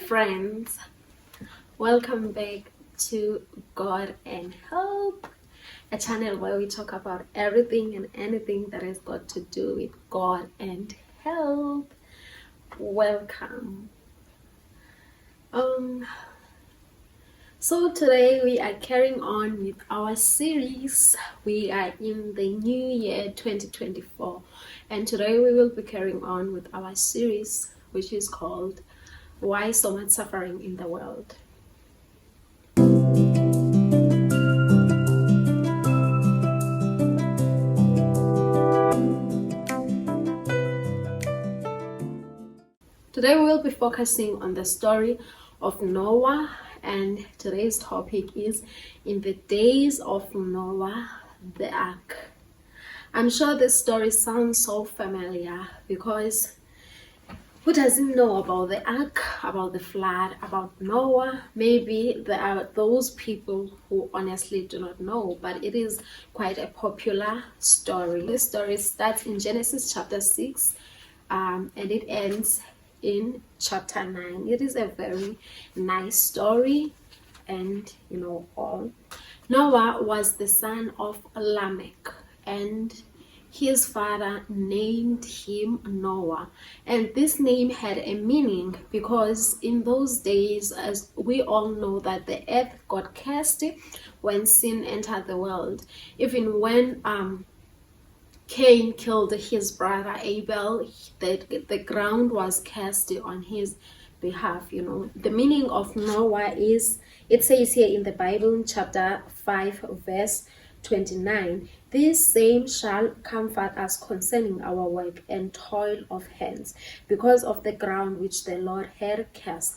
friends, welcome back to God and Hope, a channel where we talk about everything and anything that has got to do with God and Hope. Welcome. So today we are carrying on with our series. We are in the new year 2024, and today we will be carrying on with our series, which is called Why So Much Suffering in the World. Today we will be focusing on the story of Noah, and today's topic is in the days of Noah, the ark. I'm sure this story sounds so familiar because who doesn't know about the ark, about the flood, about Noah? Maybe there are those people who honestly do not know, but it is quite a popular story. This story starts in Genesis chapter 6 and it ends in chapter 9. It is a very nice story, and all. Noah was the son of Lamech, and his father named him Noah, and this name had a meaning because in those days, as we all know, that the earth got cursed when sin entered the world. Even when Cain killed his brother Abel, the ground was cursed on his behalf. The meaning of Noah is, it says here in the Bible in chapter 5 verse 29, "This same shall comfort us concerning our work and toil of hands, because of the ground which the Lord had cursed."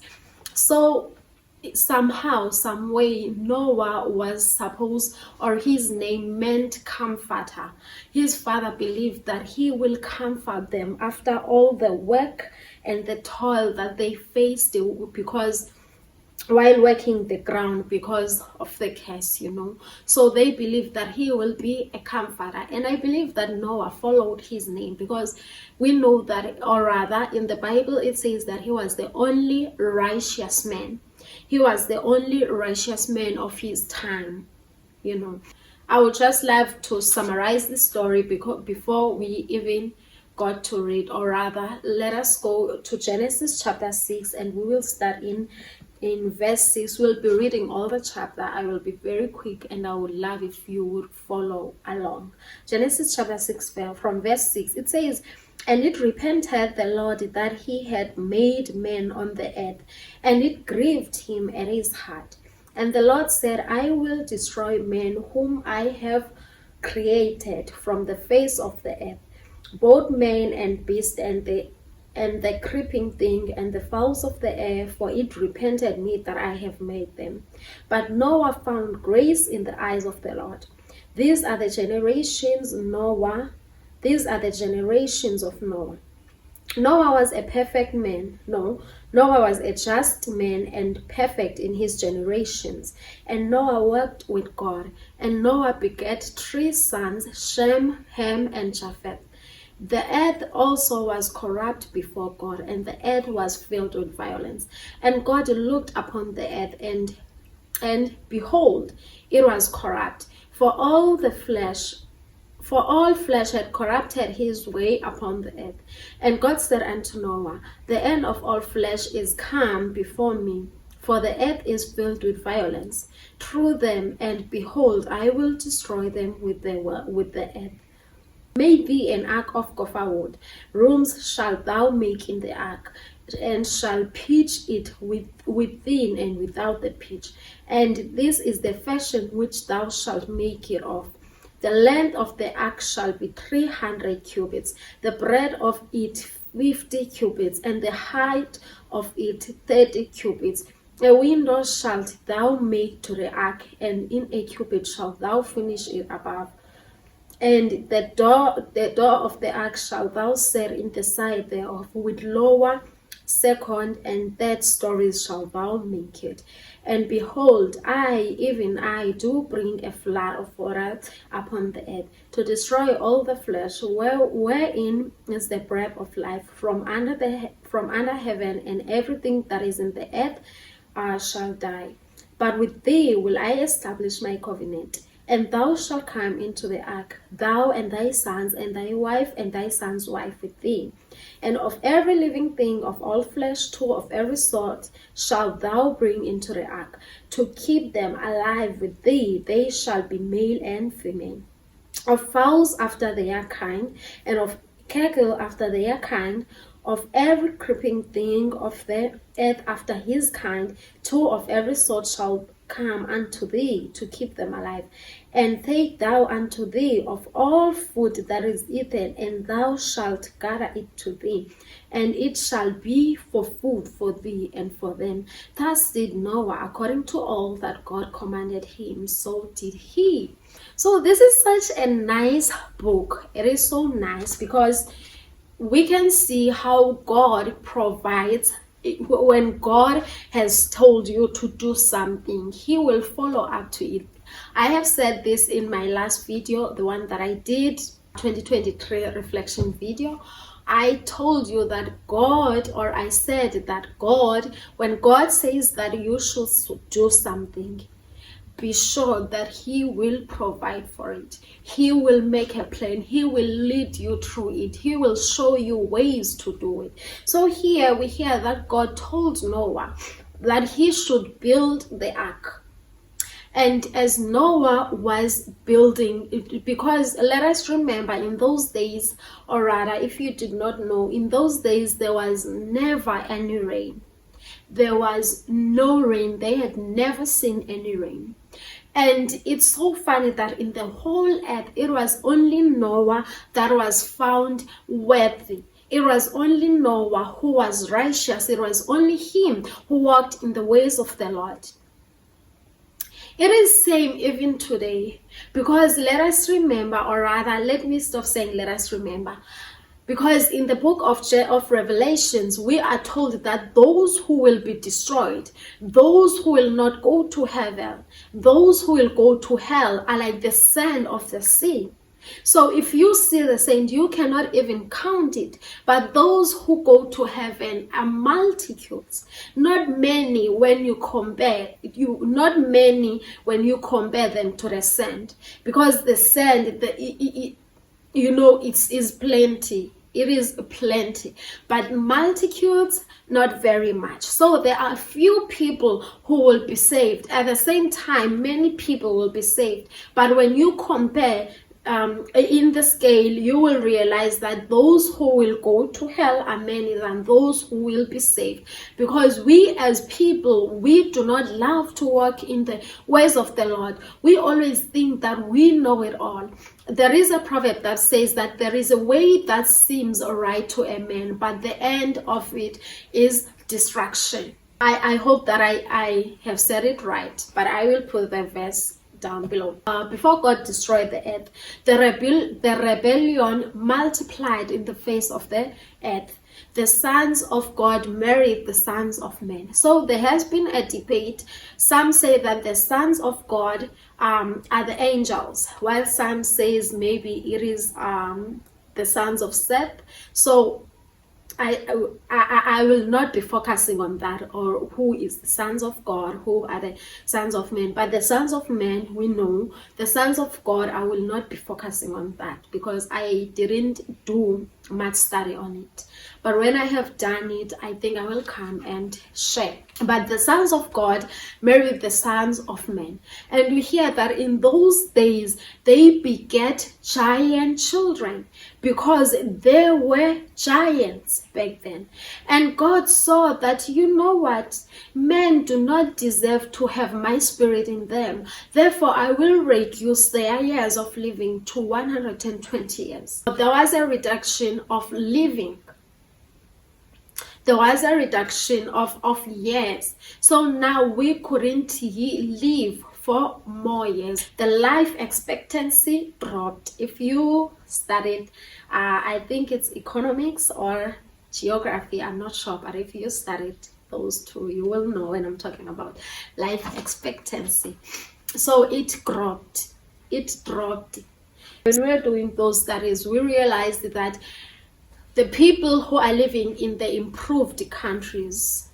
So somehow, some way, Noah was supposed, or his name meant comforter. His father believed that he will comfort them after all the work and the toil that they faced because while working the ground because of the curse. So they believed that he will be a comforter, and I believe that Noah followed his name because we know that, or rather in the Bible it says that he was the only righteous man. He was the only righteous man of his time. I would just love to summarize the story before we even got to read, or rather let us go to Genesis chapter 6, and we will start in verse 6. We'll be reading all the chapter. I will be very quick, and I would love if you would follow along. Genesis chapter 6 from verse 6, it says, "And it repented the Lord that he had made man on the earth, and it grieved him at his heart. And the Lord said, I will destroy man whom I have created from the face of the earth, both man and beast, and the creeping thing, and the fowls of the air, for it repented me that I have made them. But Noah found grace in the eyes of the Lord." These are the generations of Noah. Noah was a perfect man. No, Noah was a just man and perfect in his generations. And Noah worked with God. And Noah begat 3 sons, Shem, Ham, and Japheth. The earth also was corrupt before God, and the earth was filled with violence. And God looked upon the earth, and behold, it was corrupt, for all flesh had corrupted his way upon the earth. And God said unto Noah, The end of all flesh is come before me, for the earth is filled with violence through them, and behold, I will destroy them with the earth. Make thee an ark of gopher wood. Rooms shalt thou make in the ark, and shall pitch it within and without the pitch. And this is the fashion which thou shalt make it of. The length of the ark shall be 300 cubits, the breadth of it 50 cubits, and the height of it 30 cubits. A window shalt thou make to the ark, and in a cubit shalt thou finish it above. And the door of the ark shalt thou set in the side thereof with lower second and third stories shalt thou make it. And behold, I, even I, do bring a flood of water upon the earth, to destroy all the flesh, wherein is the breath of life from under heaven, and everything that is in the earth shall die. But with thee will I establish my covenant, and thou shalt come into the ark, thou and thy sons, and thy wife, and thy son's wife with thee. And of every living thing of all flesh, two of every sort, shalt thou bring into the ark, to keep them alive with thee. They shall be male and female. Of fowls after their kind, and of cattle after their kind, of every creeping thing of the earth after his kind, two of every sort shall come unto thee, to keep them alive. And take thou unto thee of all food that is eaten, and thou shalt gather it to thee, and it shall be for food for thee and for them. Thus did Noah, according to all that God commanded him, so did he. So this is such a nice book. It is so nice because we can see how God provides. When God has told you to do something, he will follow up to it. I have said this in my last video, the one that I did, 2023 reflection video. I told you that God, or I said that God, when God says that you should do something, be sure that he will provide for it. He will make a plan. He will lead you through it. He will show you ways to do it. So here we hear that God told Noah that he should build the ark. And as Noah was building it, because let us remember, in those days, or rather, if you did not know, in those days there was never any rain. There was no rain. They had never seen any rain. And it's so funny that in the whole earth, it was only Noah that was found worthy. It was only Noah who was righteous. It was only him who walked in the ways of the Lord. It is same even today, because let us remember, or rather, let me stop saying let us remember. Because in the book of Revelations, we are told that those who will be destroyed, those who will not go to heaven, those who will go to hell are like the sand of the sea. So if you see the sand, you cannot even count it. But those who go to heaven are multitudes. Not many when you compare them to the sand. Because the sand, it is plenty. It is plenty, but multitudes, not very much. So there are few people who will be saved. At the same time, many people will be saved. But when you compare in the scale, you will realize that those who will go to hell are many than those who will be saved. Because we as people, we do not love to walk in the ways of the Lord. We always think that we know it all. There is a proverb that says that there is a way that seems right to a man, but the end of it is destruction. I hope that I have said it right, but I will put the verse down below. Before God destroyed the earth, the rebellion multiplied in the face of the earth. The sons of God married the sons of men. So there has been a debate. Some say that the sons of God are the angels, while some says maybe it is the sons of Seth. So I will not be focusing on that, or who is the sons of God, who are the sons of men. But the sons of men, we know. The sons of God, I will not be focusing on that because I didn't do much study on it. But when I have done it, I think I will come and share. But the sons of God married the sons of men. And we hear that in those days, they beget giant children because there were giants back then. And God saw that, you know what? Men do not deserve to have my spirit in them. Therefore, I will reduce their years of living to 120 years. There was a reduction of living. There was a reduction of years. So now we couldn't live for more years. The life expectancy dropped. If you studied, I think it's economics or geography, I'm not sure, but if you studied those two, you will know when I'm talking about life expectancy. So it dropped. When we were doing those studies, we realized that the people who are living in the improved countries,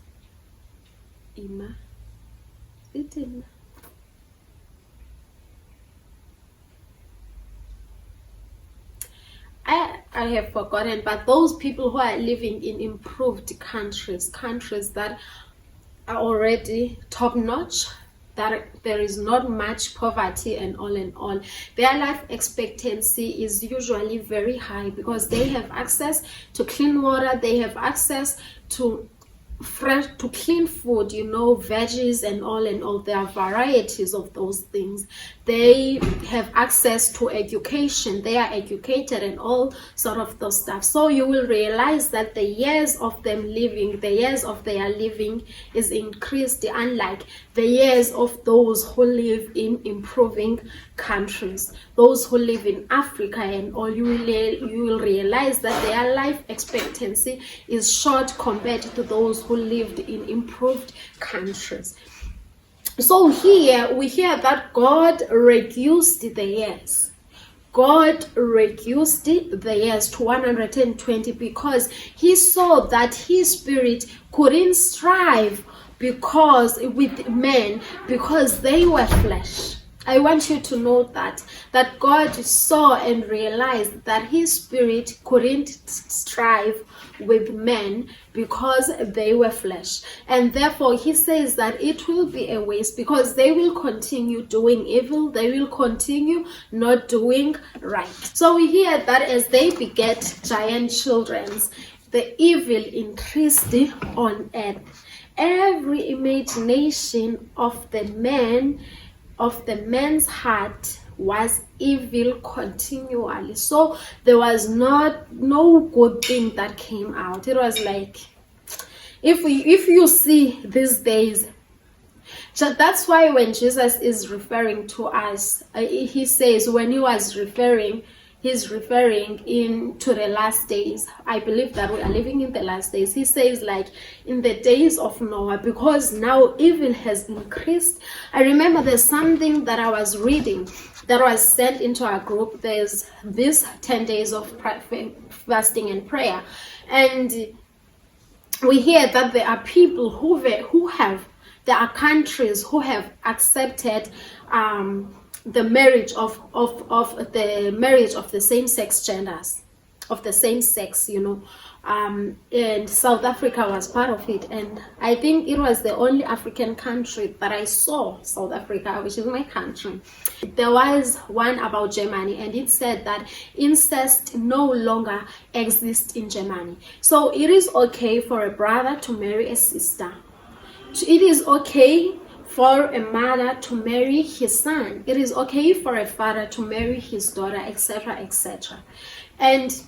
I have forgotten, but those people who are living in improved countries that are already top notch, that there is not much poverty and all, their life expectancy is usually very high because they have access to clean water, they have access to clean food, veggies and all. There are varieties of those things. They have access to education, they are educated and all sort of those stuff. So you will realize that the years of their living is increased, unlike the years of those who live in improving countries. Those who live in Africa and all, you will realize that their life expectancy is short compared to those who lived in improved countries. So here we hear that God reduced the years. God reduced the years to 120 because he saw that his spirit couldn't strive with men because they were flesh. I want you to know that God saw and realized that his spirit couldn't strive with men because they were flesh, and therefore he says that it will be a waste because they will continue doing evil, they will continue not doing right. So we hear that as they beget giant children, the evil increased on earth. Every imagination of the man's heart was evil continually. So there was no good thing that came out. It was like, if you see these days, so that's why when Jesus is referring to us, he says, when he was referring, he's referring into the last days. I believe that we are living in the last days. He says, like, in the days of Noah, because now evil has increased. I remember there's something that I was reading that was sent into our group. There's this 10 days of fasting and prayer, and we hear that there are people there are countries who have accepted the marriage of the same-sex genders, of the same sex, and South Africa was part of it. And I think it was the only African country that I saw, South Africa, which is my country. There was one about Germany, and it said that incest no longer exists in Germany. So it is okay for a brother to marry a sister. It is okay for a mother to marry his son. It is okay for a father to marry his daughter, etc., etc. And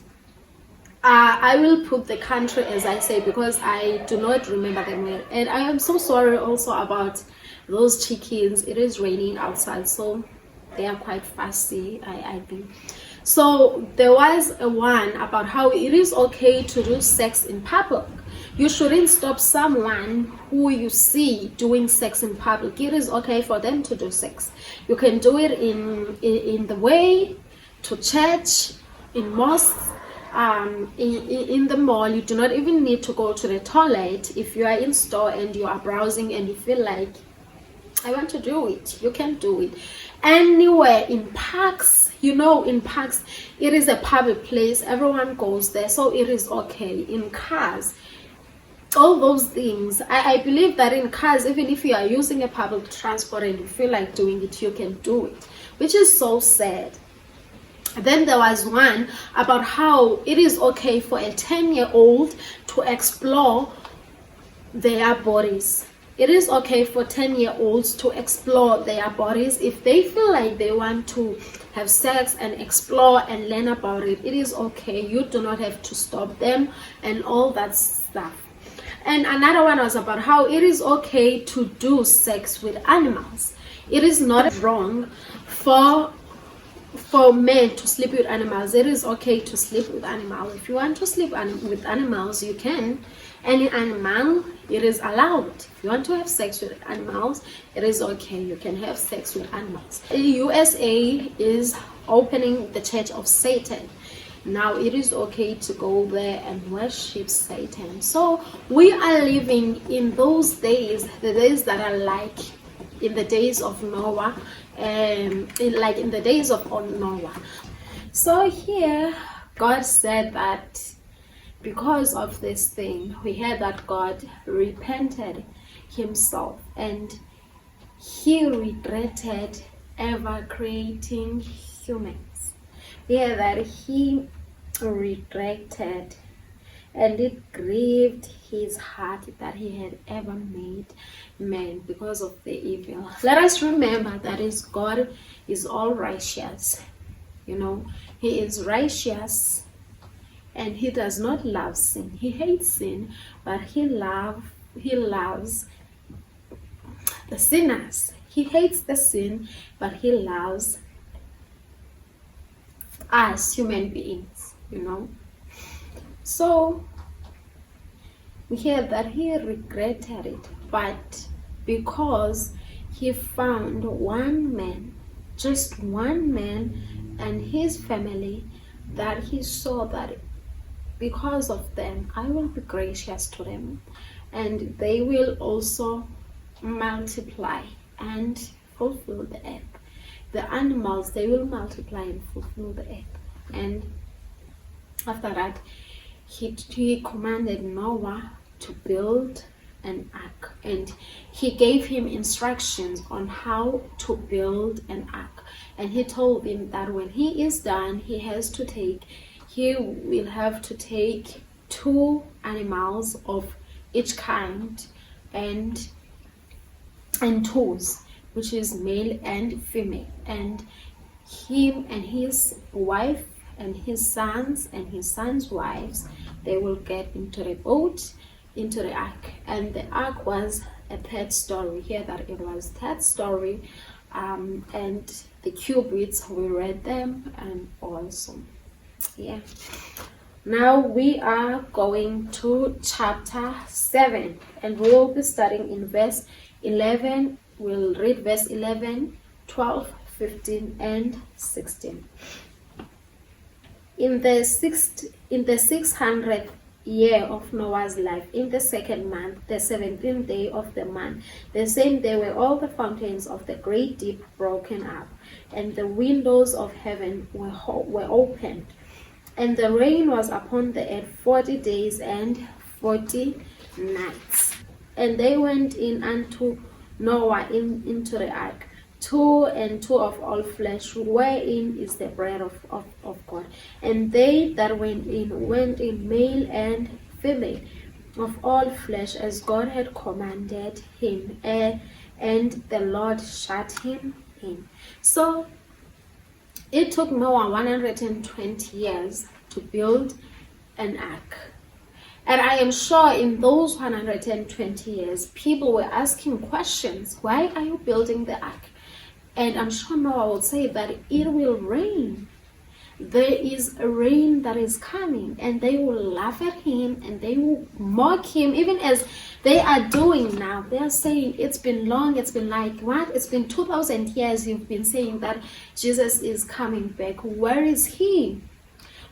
I will put the country as I say because I do not remember them well. And I am so sorry also about those chickens. It is raining outside, so they are quite fussy, I think. So there was a one about how it is okay to do sex in public. You shouldn't stop someone who you see doing sex in public. It is okay for them to do sex. You can do it in the way to church, in mosques, in the mall. You do not even need to go to the toilet. If you are in store and you are browsing and you feel like, I want to do it, you can do it. Anywhere, in parks, in parks, it is a public place, everyone goes there, so it is okay. In cars, all those things, I believe that in cars, even if you are using a public transport and you feel like doing it, you can do it, which is so sad. Then there was one about how it is okay for a 10-year-old to explore their bodies. It is okay for 10-year-olds to explore their bodies. If they feel like they want to have sex and explore and learn about it, it is okay. You do not have to stop them and all that stuff. And another one was about how it is okay to do sex with animals. It is not wrong for for men to sleep with animals. It is okay to sleep with animals. If you want to sleep with animals, you can. Any animal, it is allowed. If you want to have sex with animals, it is okay. You can have sex with animals. The USA is opening the Church of Satan. Now it is okay to go there and worship Satan. So we are living in those days, the days that are like in the days of Noah, like in the days of Noah. So here God said that because of this thing, we heard that God repented himself and he regretted ever creating humans. Yeah, that he regretted, and it grieved his heart that he had ever made man because of the evil. Let us remember that is God is all righteous. You know, he is righteous and he does not love sin. He hates sin, but he loves the sinners. He hates the sin, but he loves us human beings, you know. So we hear that he regretted it, but because he found one man, just one man and his family, that he saw that because of them I will be gracious to them and they will also multiply and fulfill the earth. The animals, they will multiply and fulfill the earth. And after that, he commanded Noah to build an ark, and he gave him instructions on how to build an ark. And he told him that when he is done, he will have to take 2 animals of each kind and twos, which is male and female, and him and his wife and his sons and his sons' wives, they will get into the boat, into the ark. And the ark was a 3rd story. Here that it was 3rd story, and the cubits, we read them, and also yeah. Now we are going to chapter 7, and we will be starting in verse 11. We'll read verse 11, 12, 15, and 16. In the 600th year of Noah's life, in the 2nd month, the 17th day of the month, the same day were all the fountains of the great deep broken up, and the windows of heaven were opened, and the rain was upon the earth 40 days and 40 nights. And they went in unto Noah into the ark, 2 and 2 of all flesh, wherein is the breath of God. And they that went in male and female, of all flesh, as God had commanded him, and the Lord shut him in. So it took Noah 120 years to build an ark. And I am sure in those 120 years, people were asking questions. Why are you building the ark? And I'm sure Noah would say that it will rain. There is a rain that is coming, and they will laugh at him and they will mock him, even as they are doing now. They are saying, it's been long, it's been like what? It's been 2,000 years you've been saying that Jesus is coming back. Where is he?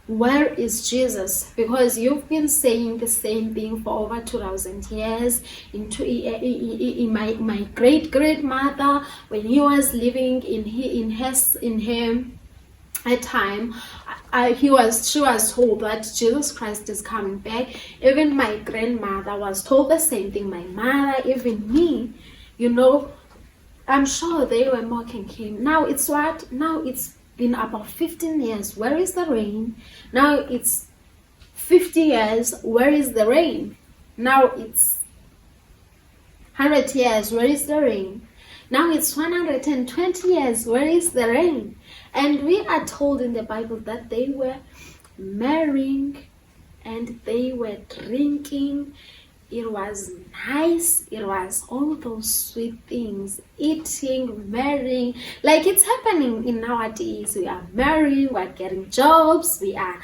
Where is Jesus? Because you've been saying the same thing for over 2,000 years. In my great grandmother, when he was living in her time, she was told that Jesus Christ is coming back. Even my grandmother was told the same thing. My mother, even me, you know, I'm sure they were mocking him. Now it's what? Now it's been about 15 years. Where is the rain? Now it's 50 years. Where is the rain? Now it's 100 years. Where is the rain? Now it's 120 years. Where is the rain? And we are told in the Bible that they were marrying and they were drinking it was nice. It was all those sweet things, eating, marrying, like it's happening in nowadays. We are marrying, we are getting jobs, we are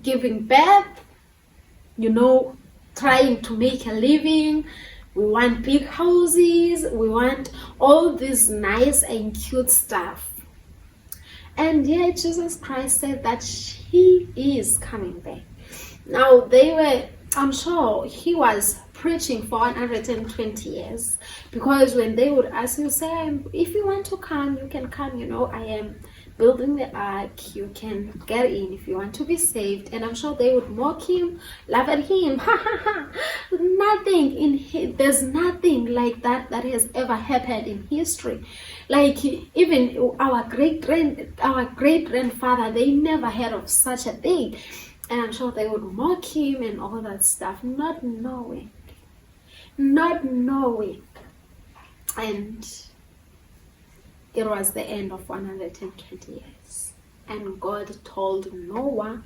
giving birth, trying to make a living. We want big houses, we want all this nice and cute stuff. And yet Jesus Christ said that he is coming back. Now I'm sure he was preaching for 120 years, because when they would ask him, say, if you want to come, you can come, I am building the ark, you can get in if you want to be saved. And I'm sure they would mock him, laugh at him. There's nothing like that has ever happened in history. Like even our great grandfather, they never heard of such a thing. And I'm sure they would mock him and all that stuff, not knowing. And it was the end of 120 years. And God told Noah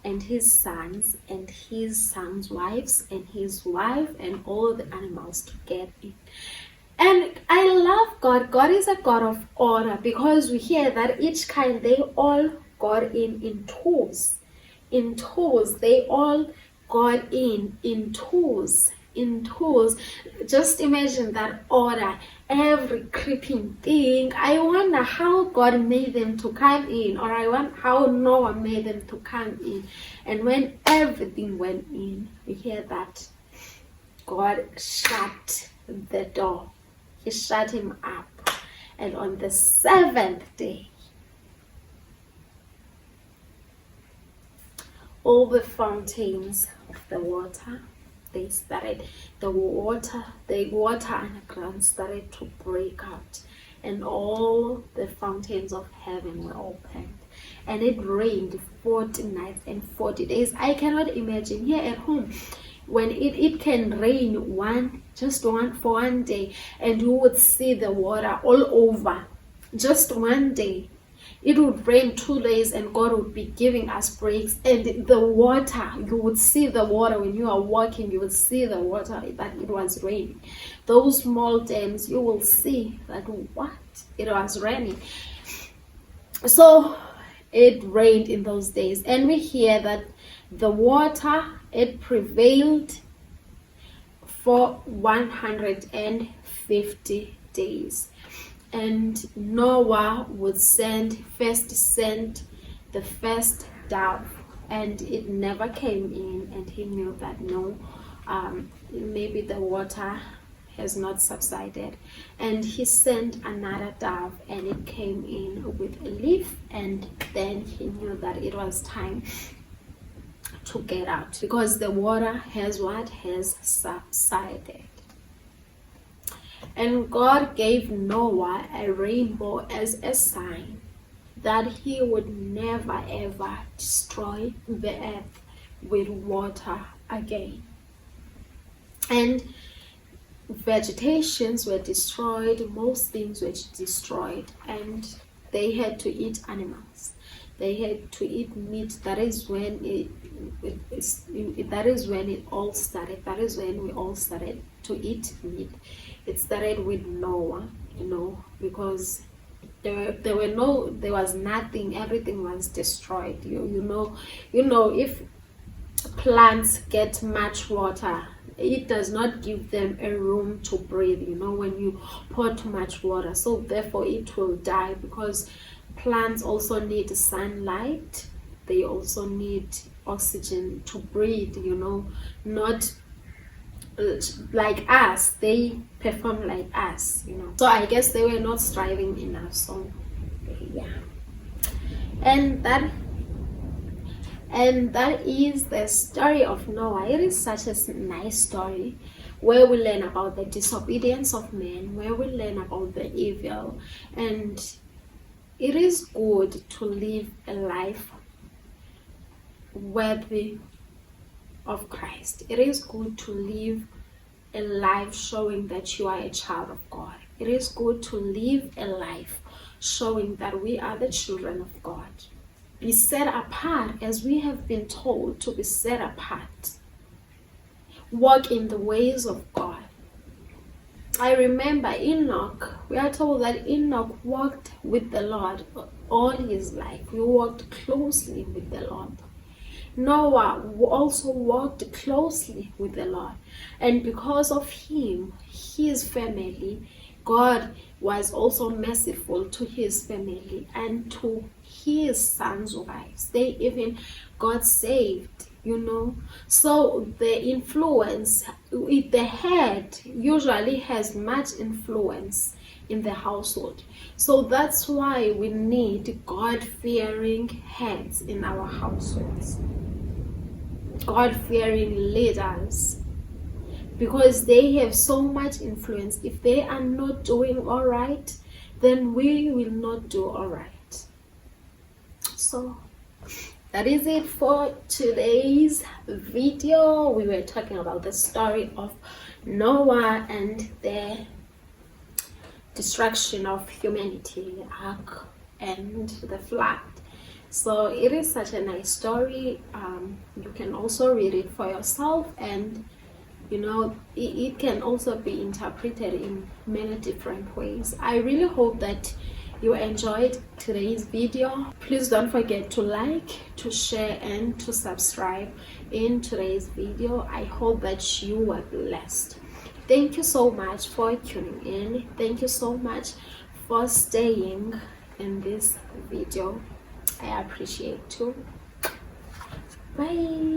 and his sons and his sons' wives and his wife and all the animals to get in. And I love God. God is a God of order, because we hear that each kind, they all got in twos. In twos, they all got in twos. Just imagine that order, every creeping thing. I wonder how God made them to come in, or I wonder how Noah made them to come in. And when everything went in, we hear that God shut the door. He shut him up. And on the seventh day, all the fountains of the water, they started, the water underground started to break out, and all the fountains of heaven were opened, and it rained 40 nights and 40 days. I cannot imagine here at home when it can rain for one day, and you would see the water all over. Just one day. It would rain 2 days and God would be giving us breaks, and the water, you would see the water when you are walking, you would see the water that it was raining. Those small dams, you will see that it was raining. So it rained in those days, and we hear that the water, it prevailed for 150 days. And Noah would send the first dove, and it never came in, and he knew that maybe the water has not subsided. And he sent another dove, and it came in with a leaf, and then he knew that it was time to get out, because the water has subsided. And God gave Noah a rainbow as a sign that he would never ever destroy the earth with water again. And vegetations were destroyed, most things were destroyed, and they had to eat animals. They had to eat meat. That is when it all started. That is when we all started to eat meat. It started with Noah, because there was nothing. Everything was destroyed. If plants get much water, it does not give them a room to breathe. When you pour too much water, so therefore it will die, because plants also need sunlight. They also need oxygen to breathe, not like us. They perform like us, So I guess they were not striving enough. So yeah. And that is the story of Noah. It is such a nice story, where we learn about the disobedience of men, where we learn about the evil. And it is good to live a life worthy of Christ. It is good to live a life showing that you are a child of God. It is good to live a life showing that we are the children of God. Be set apart, as we have been told to be set apart. walk in the ways of God. I remember Enoch, we are told that Enoch walked with the Lord all his life. He walked closely with the Lord. Noah also walked closely with the Lord, and because of him, his family, God was also merciful to his family and to his sons' wives. They even got saved, you know. So the influence, the head usually has much influence in the household. So that's why we need God-fearing heads in our households, God-fearing leaders, because they have so much influence. If they are not doing all right, then we will not do all right. So that is it for today's video. We were talking about the story of Noah and the destruction of humanity, the ark and the flood. So it is such a nice story. You can also read it for yourself, and you know, it can also be interpreted in many different ways. I really hope that you enjoyed today's video. Please don't forget to like, to share, and to subscribe in today's video. I hope that you were blessed. Thank you so much for tuning in. Thank you so much for staying in this video. I appreciate you. Bye.